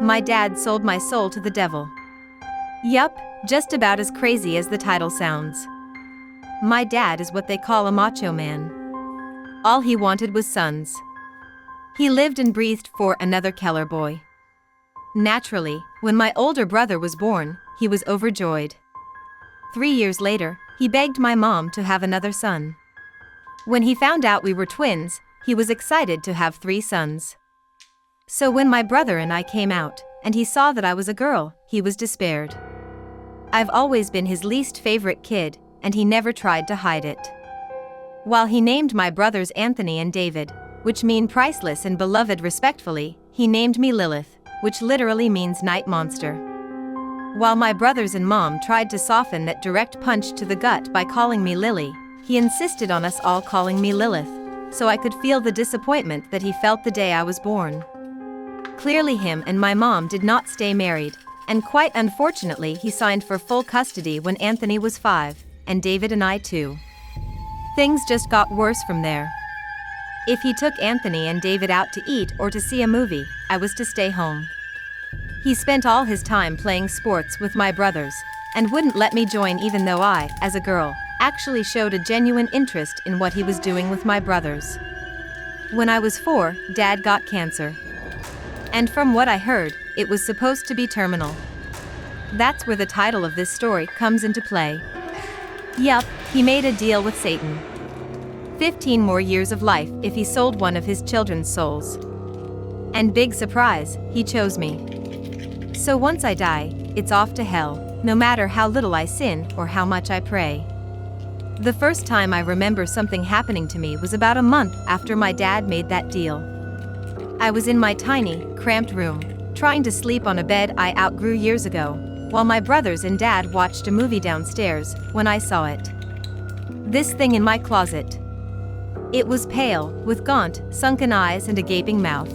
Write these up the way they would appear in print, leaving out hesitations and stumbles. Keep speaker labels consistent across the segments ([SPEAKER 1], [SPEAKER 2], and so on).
[SPEAKER 1] My dad sold my soul to the devil. Yup, just about as crazy as the title sounds. My dad is what they call a macho man. All he wanted was sons. He lived and breathed for another Keller boy. Naturally, when my older brother was born, he was overjoyed. 3 years later, he begged my mom to have another son. When he found out we were twins, he was excited to have 3 sons. So when my brother and I came out, and he saw that I was a girl, he was despaired. I've always been his least favorite kid, and he never tried to hide it. While he named my brothers Anthony and David, which mean priceless and beloved respectfully, he named me Lilith, which literally means night monster. While my brothers and mom tried to soften that direct punch to the gut by calling me Lily, he insisted on us all calling me Lilith, so I could feel the disappointment that he felt the day I was born. Clearly him and my mom did not stay married, and quite unfortunately he signed for full custody when Anthony was 5, and David and I too. Things just got worse from there. If he took Anthony and David out to eat or to see a movie, I was to stay home. He spent all his time playing sports with my brothers, and wouldn't let me join even though I, as a girl, actually showed a genuine interest in what he was doing with my brothers. When I was 4, Dad got cancer. And from what I heard, it was supposed to be terminal. That's where the title of this story comes into play. Yup, he made a deal with Satan. 15 more years of life if he sold one of his children's souls. And big surprise, he chose me. So once I die, it's off to hell, no matter how little I sin or how much I pray. The first time I remember something happening to me was about a month after my dad made that deal. I was in my tiny, cramped room, trying to sleep on a bed I outgrew years ago, while my brothers and dad watched a movie downstairs, when I saw it. This thing in my closet. It was pale, with gaunt, sunken eyes and a gaping mouth.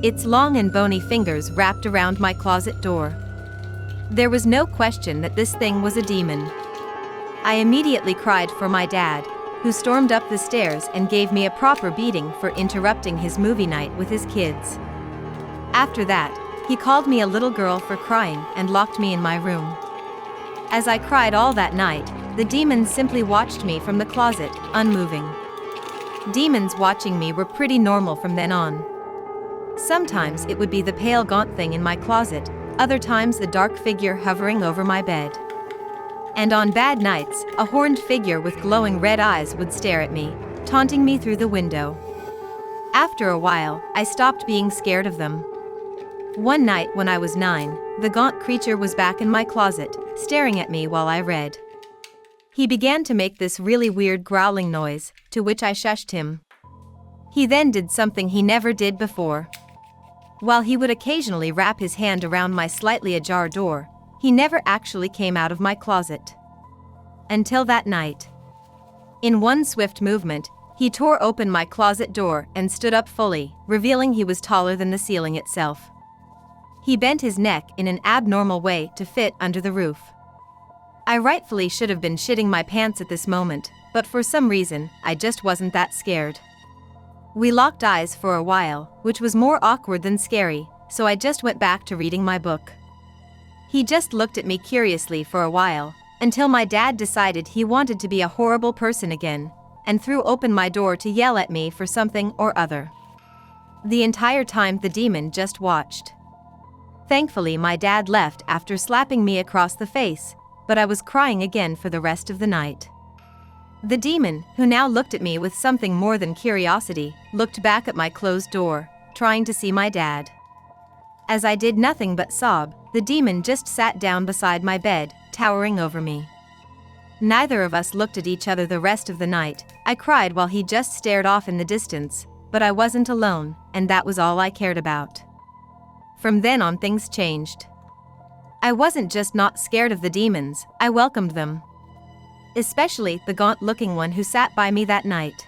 [SPEAKER 1] Its long and bony fingers wrapped around my closet door. There was no question that this thing was a demon. I immediately cried for my dad, who stormed up the stairs and gave me a proper beating for interrupting his movie night with his kids. After that, he called me a little girl for crying and locked me in my room. As I cried all that night, the demons simply watched me from the closet, unmoving. Demons watching me were pretty normal from then on. Sometimes it would be the pale gaunt thing in my closet, other times the dark figure hovering over my bed. And on bad nights, a horned figure with glowing red eyes would stare at me, taunting me through the window. After a while, I stopped being scared of them. One night when I was 9, the gaunt creature was back in my closet, staring at me while I read. He began to make this really weird growling noise, to which I shushed him. He then did something he never did before. While he would occasionally wrap his hand around my slightly ajar door, he never actually came out of my closet. Until that night. In one swift movement, he tore open my closet door and stood up fully, revealing he was taller than the ceiling itself. He bent his neck in an abnormal way to fit under the roof. I rightfully should have been shitting my pants at this moment, but for some reason, I just wasn't that scared. We locked eyes for a while, which was more awkward than scary, so I just went back to reading my book. He just looked at me curiously for a while, until my dad decided he wanted to be a horrible person again, and threw open my door to yell at me for something or other. The entire time the demon just watched. Thankfully my dad left after slapping me across the face, but I was crying again for the rest of the night. The demon, who now looked at me with something more than curiosity, looked back at my closed door, trying to see my dad. As I did nothing but sob, the demon just sat down beside my bed, towering over me. Neither of us looked at each other the rest of the night. I cried while he just stared off in the distance, but I wasn't alone, and that was all I cared about. From then on things changed. I wasn't just not scared of the demons, I welcomed them. Especially the gaunt-looking one who sat by me that night.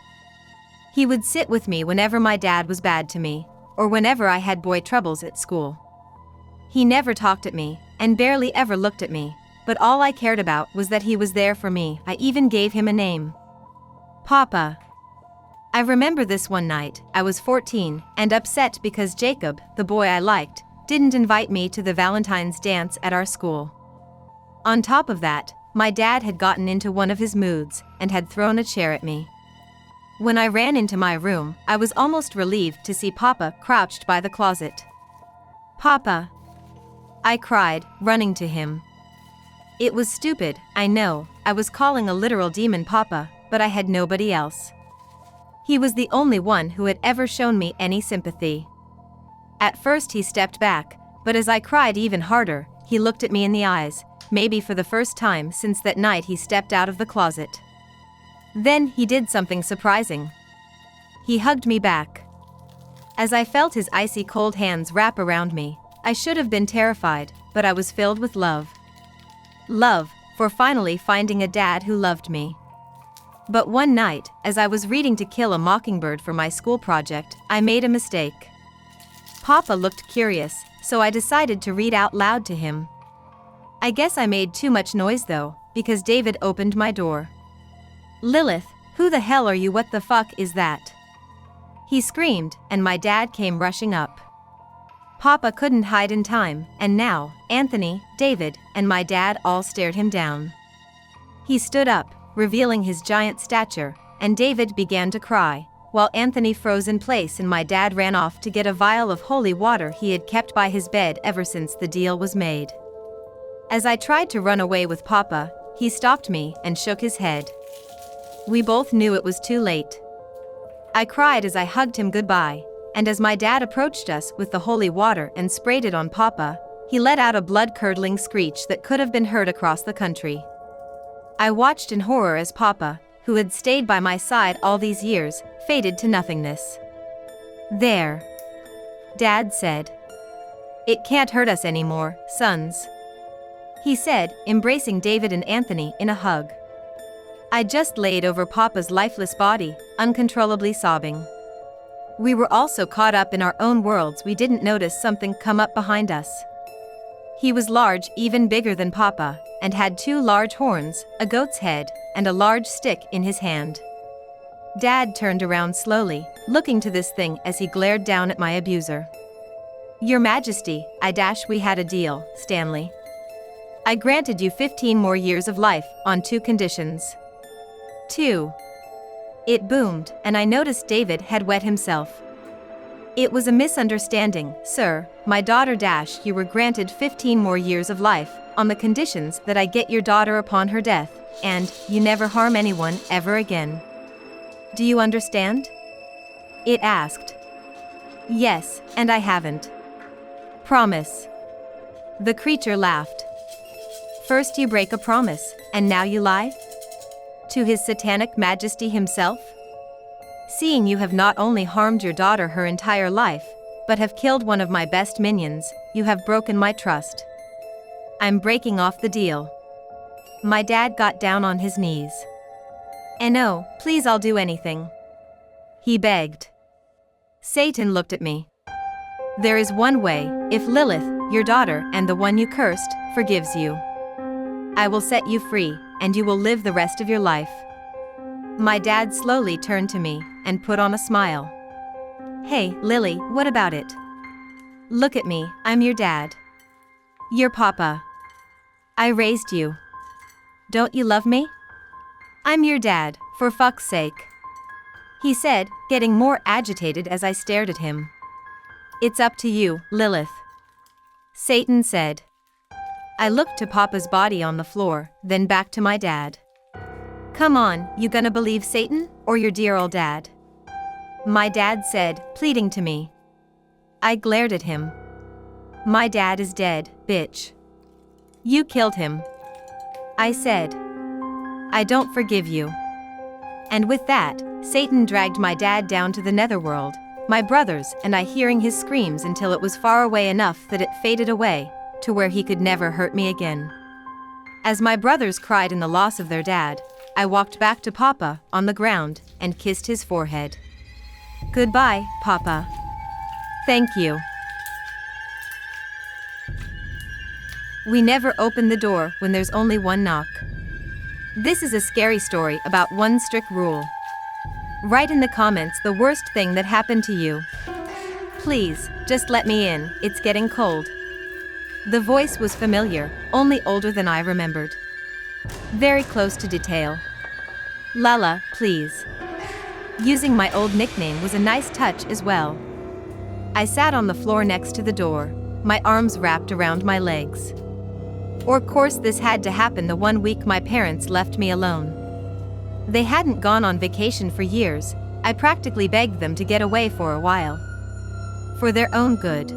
[SPEAKER 1] He would sit with me whenever my dad was bad to me, or whenever I had boy troubles at school. He never talked at me, and barely ever looked at me, but all I cared about was that he was there for me. I even gave him a name. Papa. I remember this one night, I was 14, and upset because Jacob, the boy I liked, didn't invite me to the Valentine's dance at our school. On top of that, my dad had gotten into one of his moods and had thrown a chair at me. When I ran into my room, I was almost relieved to see Papa crouched by the closet. "Papa!" I cried, running to him. It was stupid, I know, I was calling a literal demon Papa, but I had nobody else. He was the only one who had ever shown me any sympathy. At first he stepped back, but as I cried even harder, he looked at me in the eyes, maybe for the first time since that night he stepped out of the closet. Then he did something surprising. He hugged me back. As I felt his icy cold hands wrap around me, I should have been terrified, but I was filled with love. Love, for finally finding a dad who loved me. But one night, as I was reading To Kill a Mockingbird for my school project, I made a mistake. Papa looked curious, so I decided to read out loud to him. I guess I made too much noise though, because David opened my door. "Lilith, who the hell are you? What the fuck is that?" He screamed, and my dad came rushing up. Papa couldn't hide in time, and now, Anthony, David, and my dad all stared him down. He stood up, revealing his giant stature, and David began to cry, while Anthony froze in place and my dad ran off to get a vial of holy water he had kept by his bed ever since the deal was made. As I tried to run away with Papa, he stopped me and shook his head. We both knew it was too late. I cried as I hugged him goodbye, and as my dad approached us with the holy water and sprayed it on Papa, he let out a blood-curdling screech that could have been heard across the country. I watched in horror as Papa, who had stayed by my side all these years, faded to nothingness. "There," Dad said. "It can't hurt us anymore, sons," he said, embracing David and Anthony in a hug. I just laid over Papa's lifeless body, uncontrollably sobbing. We were all so caught up in our own worlds we didn't notice something come up behind us. He was large, even bigger than Papa, and had 2 large horns, a goat's head, and a large stick in his hand. Dad turned around slowly, looking to this thing as he glared down at my abuser. "Your Majesty, we had a deal, Stanley. I granted you 15 more years of life, on 2 conditions." 2. It boomed, and I noticed David had wet himself. "It was a misunderstanding, sir, my daughter you were granted 15 more years of life, on the conditions that I get your daughter upon her death, and you never harm anyone ever again. Do you understand?" It asked. "Yes, and I haven't." "Promise." The creature laughed. "First you break a promise, and now you lie? To His Satanic Majesty himself? Seeing you have not only harmed your daughter her entire life, but have killed one of my best minions, you have broken my trust. I'm breaking off the deal." My dad got down on his knees. "And oh, please, I'll do anything," he begged. Satan looked at me. "There is one way, if Lilith, your daughter and the one you cursed, forgives you. I will set you free, and you will live the rest of your life." My dad slowly turned to me and put on a smile. "Hey, Lily, what about it? Look at me, I'm your dad. Your Papa. I raised you. Don't you love me? I'm your dad, for fuck's sake," he said, getting more agitated as I stared at him. "It's up to you, Lilith," Satan said. I looked to Papa's body on the floor, then back to my dad. "Come on, you gonna believe Satan, or your dear old dad?" My dad said, pleading to me. I glared at him. "My dad is dead, bitch. You killed him," I said. "I don't forgive you." And with that, Satan dragged my dad down to the netherworld, my brothers and I hearing his screams until it was far away enough that it faded away, to where he could never hurt me again. As my brothers cried in the loss of their dad, I walked back to Papa, on the ground, and kissed his forehead. "Goodbye, Papa. Thank you." We never open the door when there's only one knock. This is a scary story about one strict rule. Write in the comments the worst thing that happened to you. Please, just let me in, it's getting cold. The voice was familiar, only older than I remembered. Very close to detail. Lala, please. Using my old nickname was a nice touch as well. I sat on the floor next to the door, my arms wrapped around my legs. Of course this had to happen the 1 week my parents left me alone. They hadn't gone on vacation for years. I practically begged them to get away for a while. For their own good.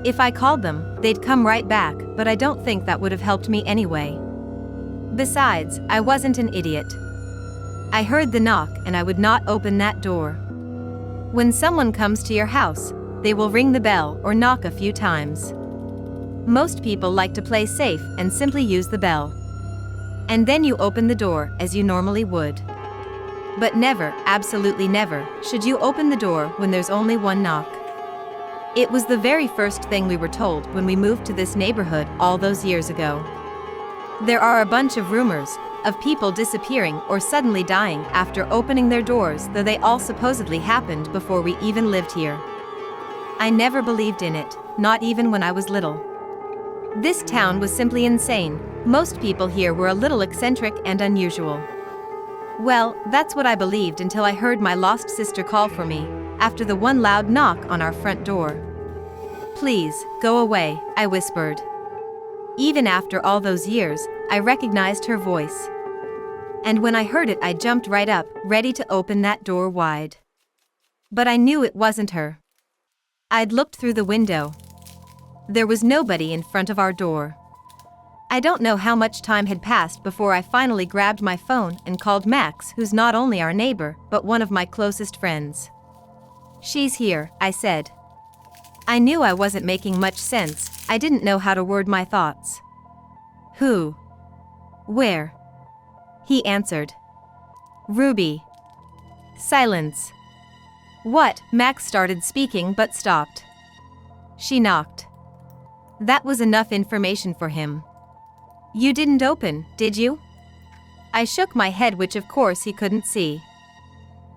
[SPEAKER 1] If I called them, they'd come right back, but I don't think that would have helped me anyway. Besides, I wasn't an idiot. I heard the knock and I would not open that door. When someone comes to your house, they will ring the bell or knock a few times. Most people like to play safe and simply use the bell. And then you open the door as you normally would. But never, absolutely never, should you open the door when there's only one knock. It was the very first thing we were told when we moved to this neighborhood all those years ago. There are a bunch of rumors of people disappearing or suddenly dying after opening their doors, though they all supposedly happened before we even lived here. I never believed in it, not even when I was little. This town was simply insane. Most people here were a little eccentric and unusual. Well, that's what I believed until I heard my lost sister call for me, after the one loud knock on our front door. Please, go away, I whispered. Even after all those years, I recognized her voice. And when I heard it, I jumped right up, ready to open that door wide. But I knew it wasn't her. I'd looked through the window. There was nobody in front of our door. I don't know how much time had passed before I finally grabbed my phone and called Max, who's not only our neighbor, but one of my closest friends. She's here, I said. I knew I wasn't making much sense. I didn't know how to word my thoughts. Who? Where? He answered. Ruby. Silence. What? Max started speaking but stopped. She knocked. That was enough information for him. You didn't open, did you? I shook my head, which of course he couldn't see.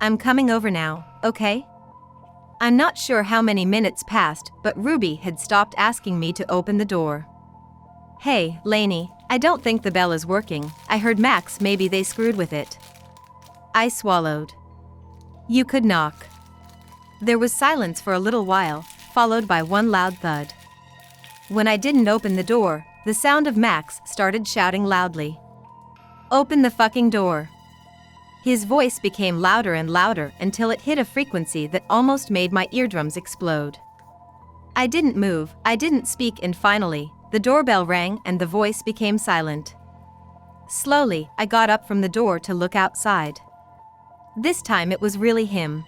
[SPEAKER 1] I'm coming over now, okay? I'm not sure how many minutes passed, but Ruby had stopped asking me to open the door. Hey, Lainey, I don't think the bell is working. I heard Max, maybe they screwed with it. I swallowed. You could knock. There was silence for a little while, followed by one loud thud. When I didn't open the door, the sound of Max started shouting loudly. Open the fucking door. His voice became louder and louder until it hit a frequency that almost made my eardrums explode. I didn't move, I didn't speak, and finally, the doorbell rang and the voice became silent. Slowly, I got up from the door to look outside. This time it was really him.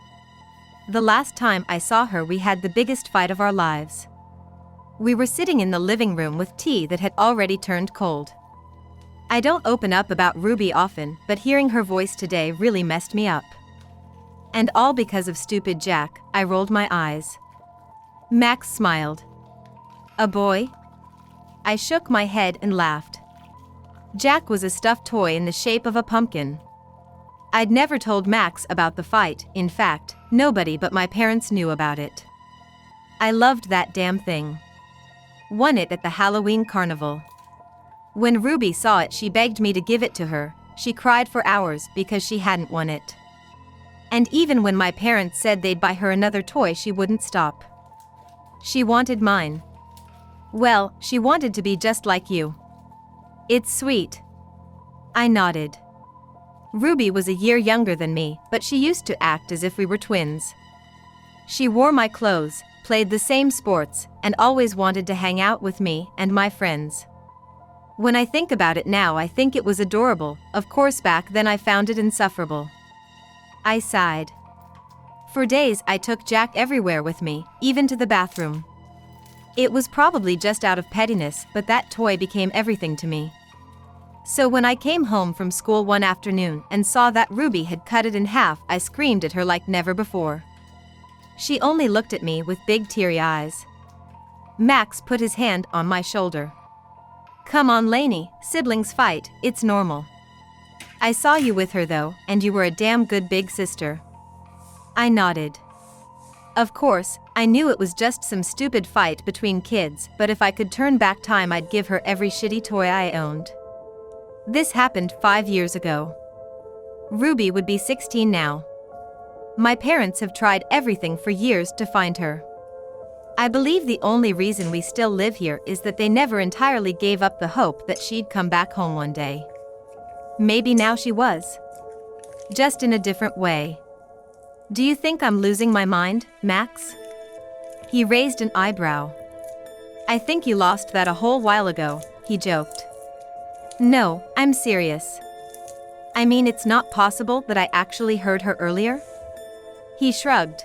[SPEAKER 1] The last time I saw her, we had the biggest fight of our lives. We were sitting in the living room with tea that had already turned cold. I don't open up about Ruby often, but hearing her voice today really messed me up. And all because of stupid Jack. I rolled my eyes. Max smiled. A boy? I shook my head and laughed. Jack was a stuffed toy in the shape of a pumpkin. I'd never told Max about the fight. In fact, nobody but my parents knew about it. I loved that damn thing. Won it at the Halloween carnival. When Ruby saw it, she begged me to give it to her. She cried for hours because she hadn't won it. And even when my parents said they'd buy her another toy, she wouldn't stop. She wanted mine. Well, she wanted to be just like you. It's sweet. I nodded. Ruby was a year younger than me, but she used to act as if we were twins. She wore my clothes, played the same sports, and always wanted to hang out with me and my friends. When I think about it now, I think it was adorable. Of course, back then I found it insufferable. I sighed. For days I took Jack everywhere with me, even to the bathroom. It was probably just out of pettiness, but that toy became everything to me. So when I came home from school one afternoon and saw that Ruby had cut it in half, I screamed at her like never before. She only looked at me with big teary eyes. Max put his hand on my shoulder. Come on, Lainey, siblings fight, it's normal. I saw you with her though, and you were a damn good big sister. I nodded. Of course, I knew it was just some stupid fight between kids, but if I could turn back time, I'd give her every shitty toy I owned. This happened 5 years ago. Ruby would be 16 now. My parents have tried everything for years to find her. I believe the only reason we still live here is that they never entirely gave up the hope that she'd come back home one day. Maybe now she was. Just in a different way. Do you think I'm losing my mind, Max? He raised an eyebrow. I think you lost that a whole while ago, he joked. No, I'm serious. I mean, it's not possible that I actually heard her earlier? He shrugged.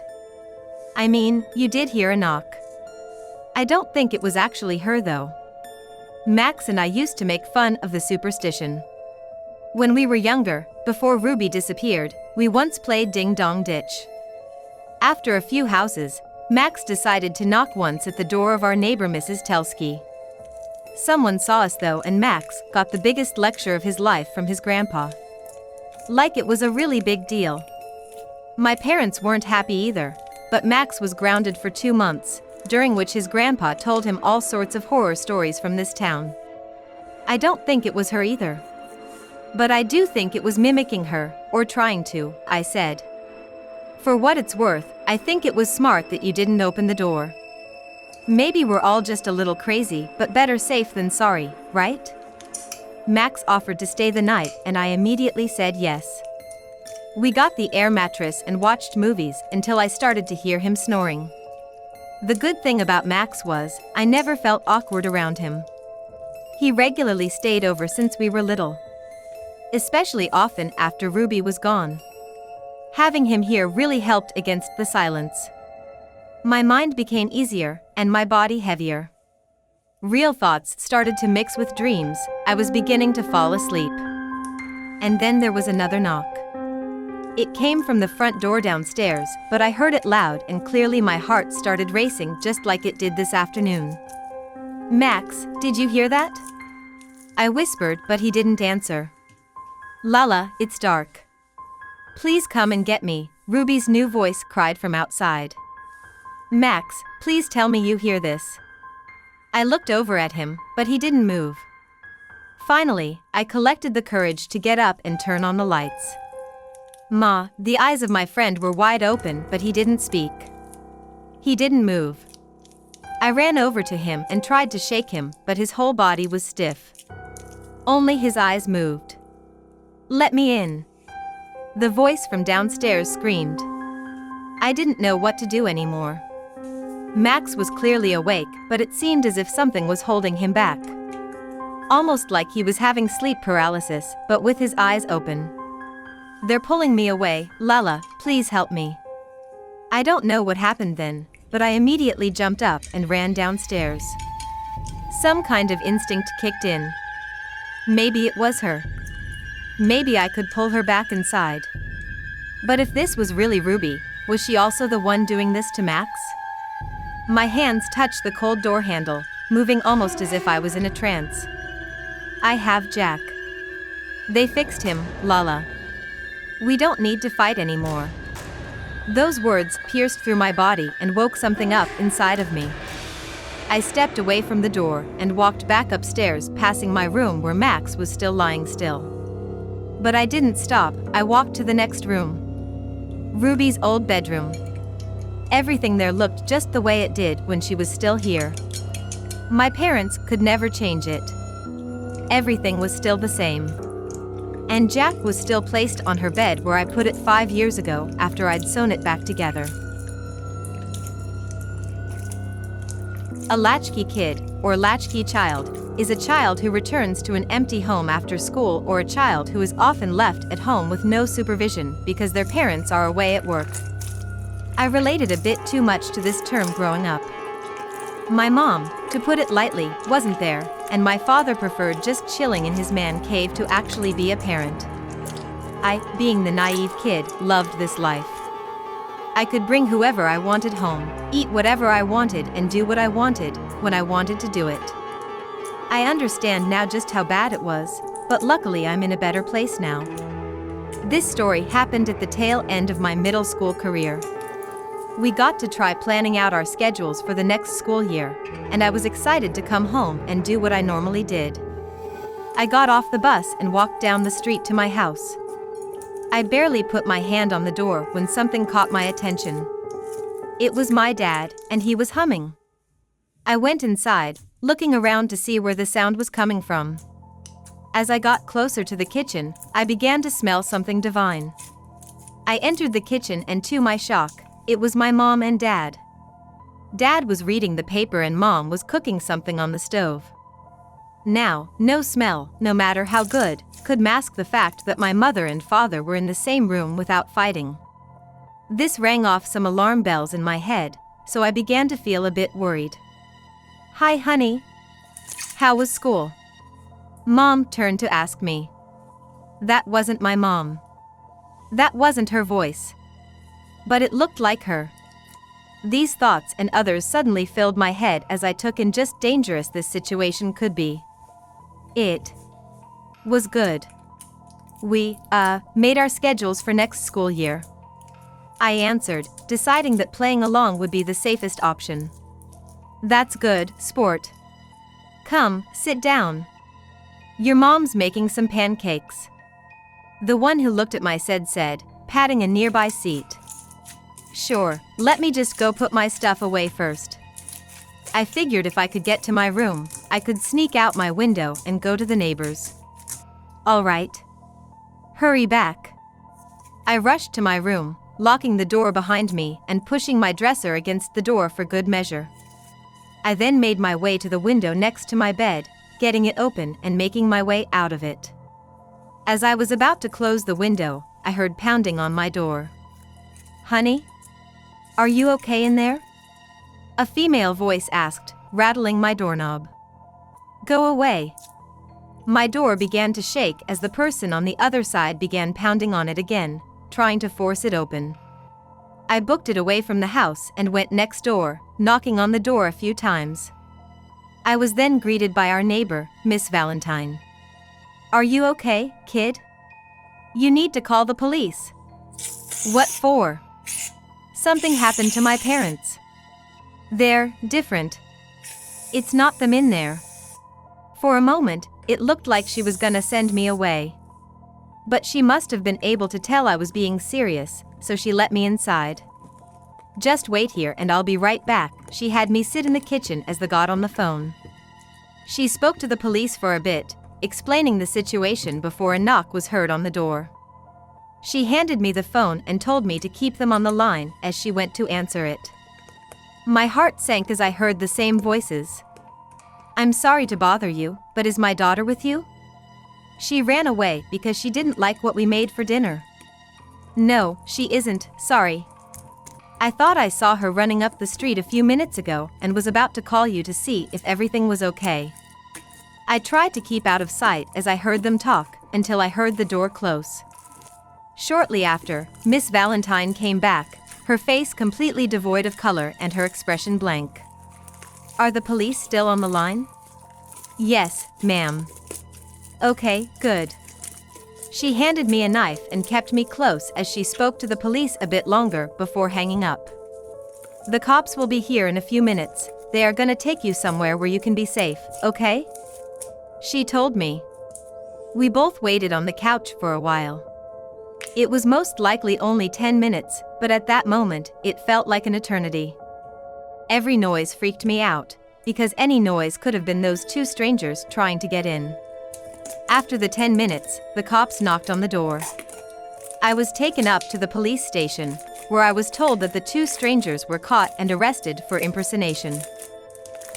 [SPEAKER 1] I mean, you did hear a knock. I don't think it was actually her though. Max and I used to make fun of the superstition. When we were younger, before Ruby disappeared, we once played Ding Dong Ditch. After a few houses, Max decided to knock once at the door of our neighbor Mrs. Telsky. Someone saw us though, and Max got the biggest lecture of his life from his grandpa. Like it was a really big deal. My parents weren't happy either, but Max was grounded for 2 months, during which his grandpa told him all sorts of horror stories from this town. I don't think it was her either. But I do think it was mimicking her, or trying to, I said. For what it's worth, I think it was smart that you didn't open the door. Maybe we're all just a little crazy, but better safe than sorry, right? Max offered to stay the night, and I immediately said yes. We got the air mattress and watched movies until I started to hear him snoring. The good thing about Max was, I never felt awkward around him. He regularly stayed over since we were little. Especially often after Ruby was gone. Having him here really helped against the silence. My mind became easier, and my body heavier. Real thoughts started to mix with dreams. I was beginning to fall asleep. And then there was another knock. It came from the front door downstairs, but I heard it loud and clearly. My heart started racing just like it did this afternoon. Max, did you hear that? I whispered, but he didn't answer. Lala, it's dark. Please come and get me, Ruby's new voice cried from outside. Max, please tell me you hear this. I looked over at him, but he didn't move. Finally, I collected the courage to get up and turn on the lights. Ma, the eyes of my friend were wide open, but he didn't speak. He didn't move. I ran over to him and tried to shake him, but his whole body was stiff. Only his eyes moved. Let me in. The voice from downstairs screamed. I didn't know what to do anymore. Max was clearly awake, but it seemed as if something was holding him back. Almost like he was having sleep paralysis, but with his eyes open. They're pulling me away, Lala, please help me. I don't know what happened then, but I immediately jumped up and ran downstairs. Some kind of instinct kicked in. Maybe it was her. Maybe I could pull her back inside. But if this was really Ruby, was she also the one doing this to Max? My hands touched the cold door handle, moving almost as if I was in a trance. I have Jack. They fixed him, Lala. We don't need to fight anymore. Those words pierced through my body and woke something up inside of me. I stepped away from the door and walked back upstairs, passing my room where Max was still lying still. But I didn't stop. I walked to the next room. Ruby's old bedroom. Everything there looked just the way it did when she was still here. My parents could never change it. Everything was still the same. And Jack was still placed on her bed where I put it 5 years ago after I'd sewn it back together. A latchkey kid, or latchkey child, is a child who returns to an empty home after school, or a child who is often left at home with no supervision because their parents are away at work. I related a bit too much to this term growing up. My mom, to put it lightly, wasn't there, and my father preferred just chilling in his man cave to actually be a parent. I, being the naive kid, loved this life. I could bring whoever I wanted home, eat whatever I wanted, and do what I wanted, when I wanted to do it. I understand now just how bad it was, but luckily I'm in a better place now. This story happened at the tail end of my middle school career. We got to try planning out our schedules for the next school year, and I was excited to come home and do what I normally did. I got off the bus and walked down the street to my house. I barely put my hand on the door when something caught my attention. It was my dad, and he was humming. I went inside, looking around to see where the sound was coming from. As I got closer to the kitchen, I began to smell something divine. I entered the kitchen and to my shock, it was my mom and dad. Dad was reading the paper and Mom was cooking something on the stove. Now, no smell, no matter how good, could mask the fact that my mother and father were in the same room without fighting. This rang off some alarm bells in my head, so I began to feel a bit worried. "Hi, honey. How was school?" Mom turned to ask me. That wasn't my mom. That wasn't her voice. But it looked like her. These thoughts and others suddenly filled my head as I took in just dangerous this situation could be. It was good. We, made our schedules for next school year. I answered, deciding that playing along would be the safest option. That's good, sport. Come, sit down. Your mom's making some pancakes. The one who looked at my said, patting a nearby seat. Sure, let me just go put my stuff away first. I figured if I could get to my room, I could sneak out my window and go to the neighbors. All right. Hurry back. I rushed to my room, locking the door behind me and pushing my dresser against the door for good measure. I then made my way to the window next to my bed, getting it open and making my way out of it. As I was about to close the window, I heard pounding on my door. "Honey? Are you okay in there?" A female voice asked, rattling my doorknob. "Go away." My door began to shake as the person on the other side began pounding on it again, trying to force it open. I booked it away from the house and went next door, knocking on the door a few times. I was then greeted by our neighbor, Miss Valentine. "Are you okay, kid? You need to call the police." "What for?" "Something happened to my parents. They're different. It's not them in there." For a moment, it looked like she was gonna send me away. But she must have been able to tell I was being serious, so she let me inside. "Just wait here and I'll be right back." She had me sit in the kitchen as they got on the phone. She spoke to the police for a bit, explaining the situation before a knock was heard on the door. She handed me the phone and told me to keep them on the line as she went to answer it. My heart sank as I heard the same voices. "I'm sorry to bother you, but is my daughter with you?" "She ran away because she didn't like what we made for dinner." "No, she isn't, sorry. I thought I saw her running up the street a few minutes ago and was about to call you to see if everything was okay." I tried to keep out of sight as I heard them talk until I heard the door close. Shortly after, Miss Valentine came back, her face completely devoid of color and her expression blank. "Are the police still on the line?" "Yes, ma'am." "Okay, good." She handed me a knife and kept me close as she spoke to the police a bit longer before hanging up. "The cops will be here in a few minutes. They are gonna take you somewhere where you can be safe, okay?" She told me. We both waited on the couch for a while. It was most likely only 10 minutes, but at that moment, it felt like an eternity. Every noise freaked me out, because any noise could have been those two strangers trying to get in. After the 10 minutes, the cops knocked on the door. I was taken up to the police station, where I was told that the two strangers were caught and arrested for impersonation.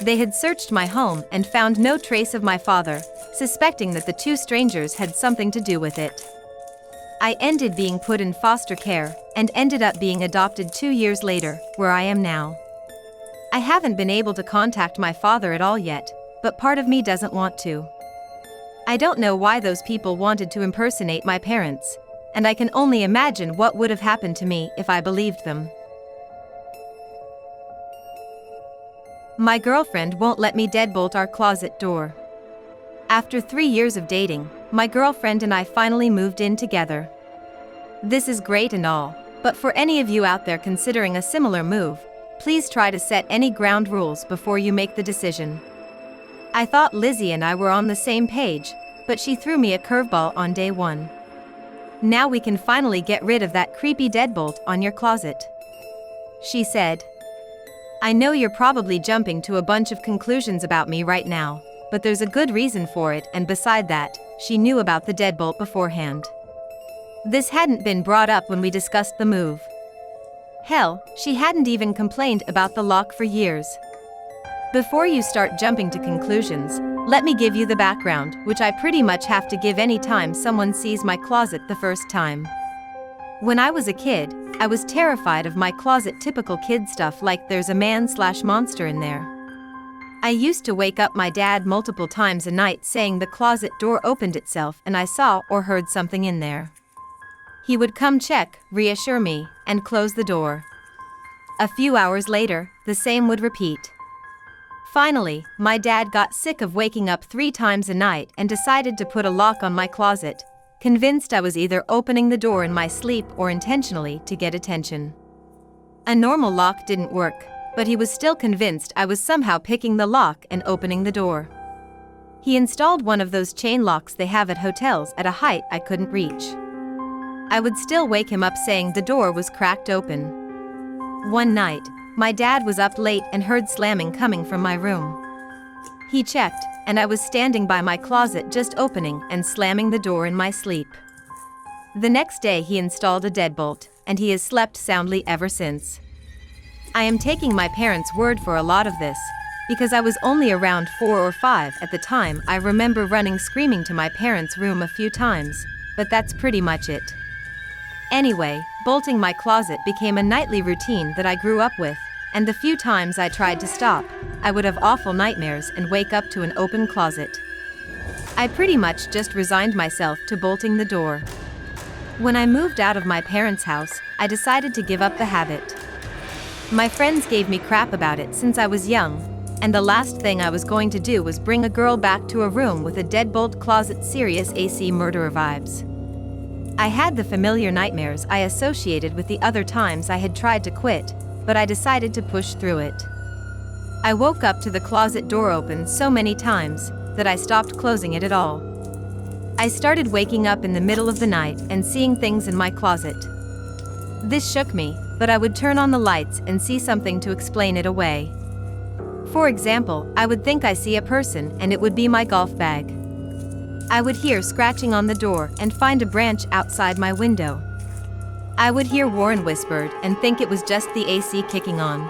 [SPEAKER 1] They had searched my home and found no trace of my father, suspecting that the two strangers had something to do with it. I ended being put in foster care and ended up being adopted 2 years later, where I am now. I haven't been able to contact my father at all yet, but part of me doesn't want to. I don't know why those people wanted to impersonate my parents, and I can only imagine what would have happened to me if I believed them. My girlfriend won't let me deadbolt our closet door. After 3 years of dating, my girlfriend and I finally moved in together. This is great and all, But for any of you out there considering a similar move, please try to set any ground rules before you make the decision. I thought Lizzie and I were on the same page, but she threw me a curveball on day one. Now we can finally get rid of that creepy deadbolt on your closet, she said. I know you're probably jumping to a bunch of conclusions about me right now, but there's a good reason for it, and beside that, she knew about the deadbolt beforehand. This hadn't been brought up when we discussed the move. Hell, she hadn't even complained about the lock for years. Before you start jumping to conclusions, let me give you the background, which I pretty much have to give any time someone sees my closet the first time. When I was a kid, I was terrified of my closet. Typical kid stuff like there's a man/monster in there. I used to wake up my dad multiple times a night saying the closet door opened itself and I saw or heard something in there. He would come check, reassure me, and close the door. A few hours later, the same would repeat. Finally, my dad got sick of waking up 3 times a night and decided to put a lock on my closet, convinced I was either opening the door in my sleep or intentionally to get attention. A normal lock didn't work, but he was still convinced I was somehow picking the lock and opening the door. He installed one of those chain locks they have at hotels at a height I couldn't reach. I would still wake him up saying the door was cracked open. One night, my dad was up late and heard slamming coming from my room. He checked, and I was standing by my closet just opening and slamming the door in my sleep. The next day he installed a deadbolt, and he has slept soundly ever since. I am taking my parents' word for a lot of this, because I was only around 4 or 5 at the time. I remember running screaming to my parents' room a few times, but that's pretty much it. Anyway, bolting my closet became a nightly routine that I grew up with, and the few times I tried to stop, I would have awful nightmares and wake up to an open closet. I pretty much just resigned myself to bolting the door. When I moved out of my parents' house, I decided to give up the habit. My friends gave me crap about it since I was young, and the last thing I was going to do was bring a girl back to a room with a deadbolt closet. Serious AC murderer vibes. I had the familiar nightmares I associated with the other times I had tried to quit, but I decided to push through it. I woke up to the closet door open so many times that I stopped closing it at all. I started waking up in the middle of the night and seeing things in my closet. This shook me, but I would turn on the lights and see something to explain it away. For example, I would think I see a person and it would be my golf bag. I would hear scratching on the door and find a branch outside my window. I would hear Warren whispered and think it was just the AC kicking on.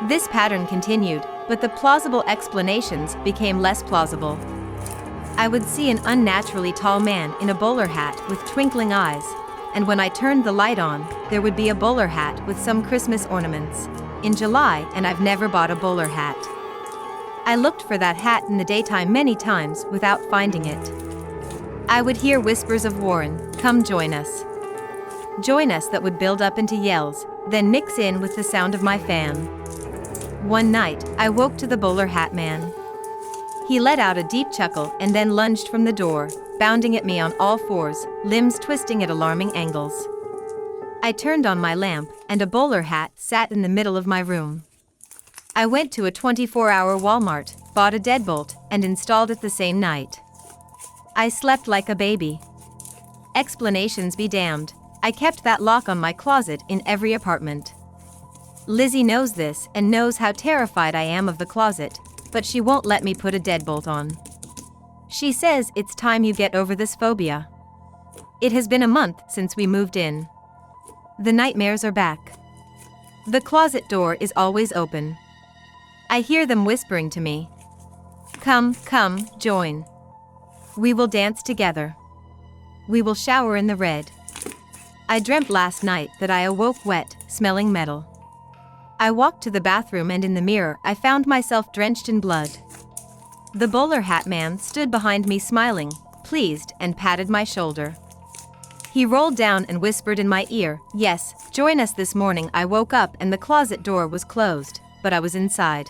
[SPEAKER 1] This pattern continued, but the plausible explanations became less plausible. I would see an unnaturally tall man in a bowler hat with twinkling eyes, and when I turned the light on, there would be a bowler hat with some Christmas ornaments. In July, and I've never bought a bowler hat. I looked for that hat in the daytime many times without finding it. I would hear whispers of Warren, "Come join us." Join us that would build up into yells, then mix in with the sound of my fan. One night, I woke to the bowler hat man. He let out a deep chuckle and then lunged from the door, bounding at me on all fours, limbs twisting at alarming angles. I turned on my lamp, and a bowler hat sat in the middle of my room. I went to a 24-hour Walmart, bought a deadbolt, and installed it the same night. I slept like a baby. Explanations be damned, I kept that lock on my closet in every apartment. Lizzie knows this and knows how terrified I am of the closet, but she won't let me put a deadbolt on. She says it's time you get over this phobia. It has been a month since we moved in. The nightmares are back. The closet door is always open. I hear them whispering to me. Come, join. We will dance together. We will shower in the red. I dreamt last night that I awoke wet, smelling metal. I walked to the bathroom and in the mirror I found myself drenched in blood. The bowler hat man stood behind me smiling, pleased, and patted my shoulder. He rolled down and whispered in my ear, "Yes, join us this morning." I woke up and the closet door was closed, but I was inside.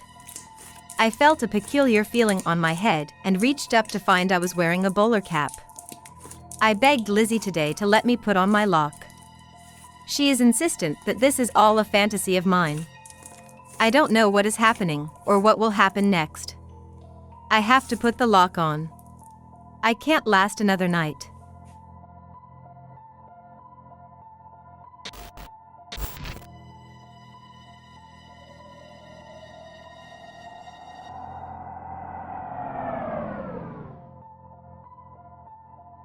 [SPEAKER 1] I felt a peculiar feeling on my head and reached up to find I was wearing a bowler cap. I begged Lizzie today to let me put on my lock. She is insistent that this is all a fantasy of mine. I don't know what is happening or what will happen next. I have to put the lock on. I can't last another night.